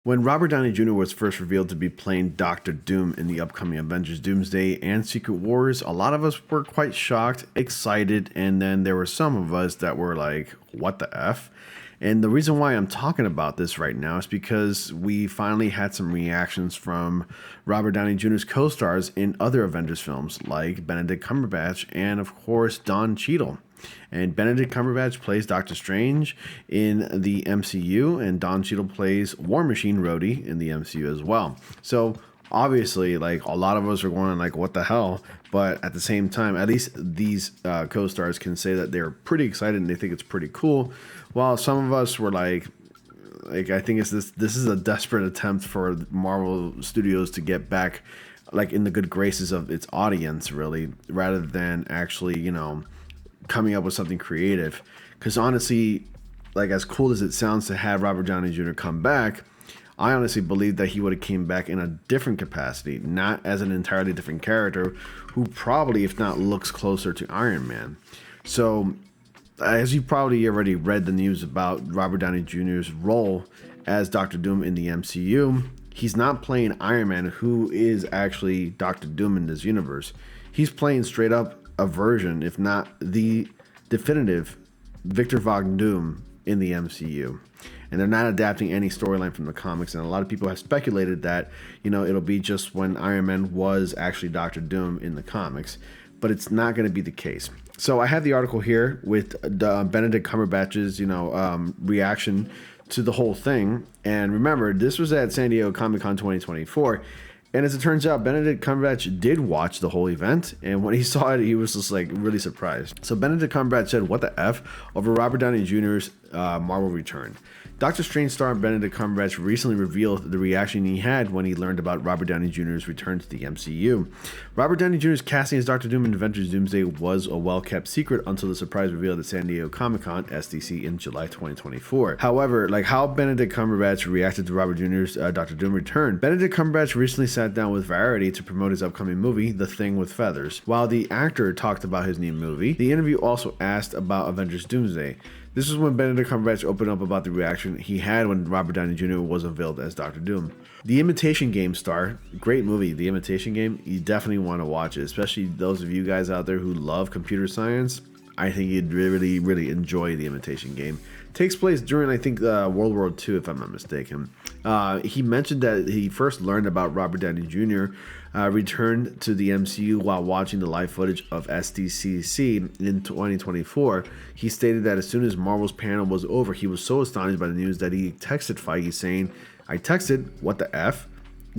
When Robert Downey Jr. was first revealed to be playing Doctor Doom in the upcoming Avengers Doomsday and Secret Wars, a lot of us were quite shocked, excited, and then there were some of us that were like, what the F? And the reason why I'm talking about this right now is because we finally had some reactions from Robert Downey Jr.'s co-stars in other Avengers films, like Benedict Cumberbatch and, of course, Don Cheadle. And Benedict Cumberbatch plays Doctor Strange in the MCU, and Don Cheadle plays War Machine Rhodey in the MCU as well. So obviously, like, a lot of us are going like, what the hell? But at the same time, at least these co-stars can say that they're pretty excited and they think it's pretty cool. While some of us were like I think it's this is a desperate attempt for Marvel Studios to get back like in the good graces of its audience, really, rather than actually, coming up with something creative. Because honestly, like, as cool as it sounds to have Robert Downey Jr. come back, I honestly believe that he would have came back in a different capacity, not as an entirely different character who probably, if not, looks closer to Iron Man. So, as you probably already read the news about Robert Downey Jr.'s role as Doctor Doom in the MCU, he's not playing Iron Man, who is actually Doctor Doom in this universe. He's playing straight up a version, if not the definitive Victor Von Doom in the MCU. And they're not adapting any storyline from the comics. And a lot of people have speculated that, it'll be just when Iron Man was actually Doctor Doom in the comics. But it's not going to be the case. So I have the article here with Benedict Cumberbatch's, reaction to the whole thing. And remember, this was at San Diego Comic-Con 2024. And as it turns out, Benedict Cumberbatch did watch the whole event, and when he saw it, he was just like really surprised. So Benedict Cumberbatch said, "What the F?" over Robert Downey Jr.'s Marvel return. Doctor Strange star Benedict Cumberbatch recently revealed the reaction he had when he learned about Robert Downey Jr.'s return to the MCU. Robert Downey Jr.'s casting as Doctor Doom in Avengers Doomsday was a well-kept secret until the surprise reveal at San Diego Comic-Con (SDC) in July 2024. However, like how Benedict Cumberbatch reacted to Robert Jr.'s Doctor Doom return, Benedict Cumberbatch recently sat down with Variety to promote his upcoming movie, The Thing with Feathers. While the actor talked about his new movie, the interview also asked about Avengers Doomsday. This is when Benedict Cumberbatch opened up about the reaction he had when Robert Downey Jr. was unveiled as Doctor Doom. The Imitation Game star, great movie, The Imitation Game. You definitely want to watch it, especially those of you guys out there who love computer science. I think you'd really, really enjoy The Imitation Game. Takes place during, I think, World War II, if I'm not mistaken. He mentioned that he first learned about Robert Downey Jr. Returned to the MCU while watching the live footage of SDCC in 2024. He stated that as soon as Marvel's panel was over, he was so astonished by the news that he texted Feige saying, "I texted, what the F?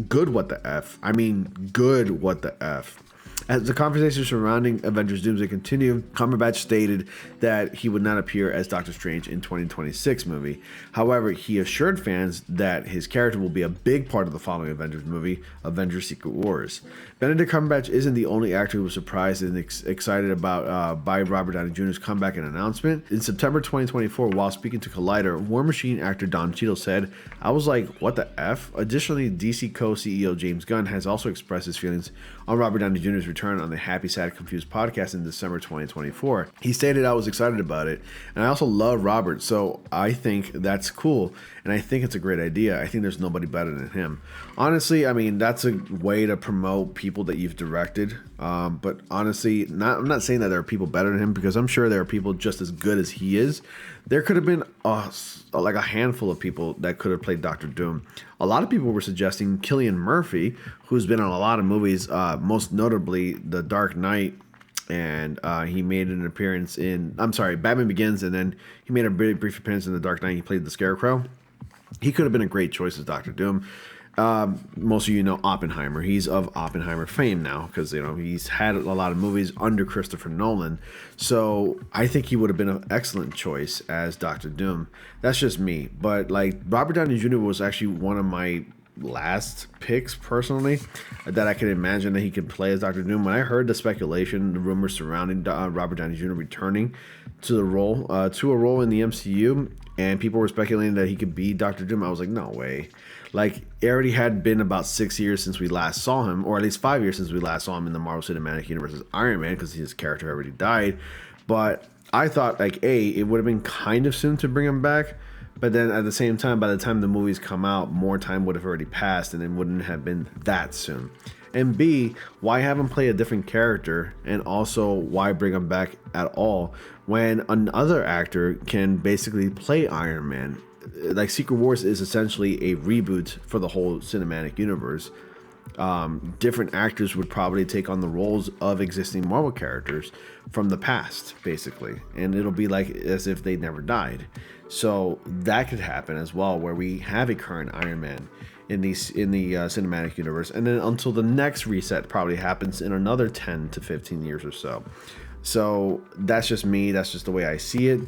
Good, what the F? I mean, good, what the F?" As the conversation surrounding Avengers Doomsday continued, Cumberbatch stated that he would not appear as Doctor Strange in 2026 movie. However, he assured fans that his character will be a big part of the following Avengers movie, Avengers Secret Wars. Benedict Cumberbatch isn't the only actor who was surprised and excited about by Robert Downey Jr.'s comeback and announcement. In September 2024, while speaking to Collider, War Machine actor Don Cheadle said, "I was like, what the F?" Additionally, DC co-CEO James Gunn has also expressed his feelings on Robert Downey Jr.'s return on the Happy Sad Confused podcast in December 2024. He stated, "I was excited about it, and I also love Robert, so I think that's cool, and I think it's a great idea. I think there's nobody better than him." Honestly, I mean, that's a way to promote people that you've directed, but honestly, I'm not saying that there are people better than him, because I'm sure there are people just as good as he is. There could have been like a handful of people that could have played Doctor Doom. A lot of people were suggesting Cillian Murphy, who's been on a lot of movies, most notably The Dark Knight, and he made an appearance in, Batman Begins, and then he made a very brief appearance in The Dark Knight. He played the Scarecrow. He could have been a great choice as Doctor Doom. Most of you know Oppenheimer. He's of Oppenheimer fame now because he's had a lot of movies under Christopher Nolan. So I think he would have been an excellent choice as Doctor Doom. That's just me. But like Robert Downey Jr. was actually one of my last picks personally that I could imagine that he could play as Doctor Doom. When I heard the speculation, the rumors surrounding Robert Downey Jr. returning to a role in the MCU, and people were speculating that he could be Doctor Doom, I was like, no way. Like, it already had been about 6 years since we last saw him, or at least 5 years since we last saw him in the Marvel Cinematic Universe as Iron Man, because his character already died. But I thought, like, it would have been kind of soon to bring him back. But then at the same time, by the time the movies come out, more time would have already passed and it wouldn't have been that soon. And B, why have him play a different character? And also, why bring him back at all when another actor can basically play Iron Man? Like, Secret Wars is essentially a reboot for the whole cinematic universe. Different actors would probably take on the roles of existing Marvel characters from the past, basically, and it'll be like as if they never died. So that could happen as well, where we have a current Iron Man in the cinematic universe, and then until the next reset probably happens in another 10 to 15 years or so. So that's just me. That's just the way I see it.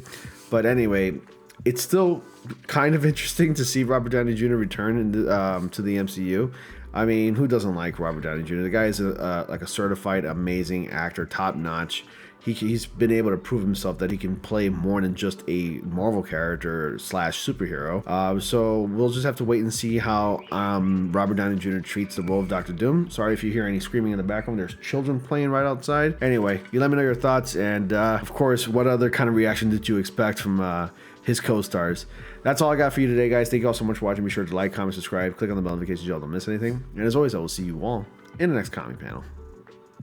But anyway, it's still kind of interesting to see Robert Downey Jr. return to the MCU. I mean, who doesn't like Robert Downey Jr.? The guy is like a certified amazing actor, top notch. He's been able to prove himself that he can play more than just a Marvel character / superhero. So we'll just have to wait and see how Robert Downey Jr. treats the role of Dr. Doom. Sorry if you hear any screaming in the background. There's children playing right outside. Anyway, you let me know your thoughts, and of course, what other kind of reaction did you expect from his co-stars? That's all I got for you today, guys. Thank you all so much for watching. Be sure to like, comment, subscribe, click on the bell notifications so you don't miss anything. And as always, I will see you all in the next comic panel.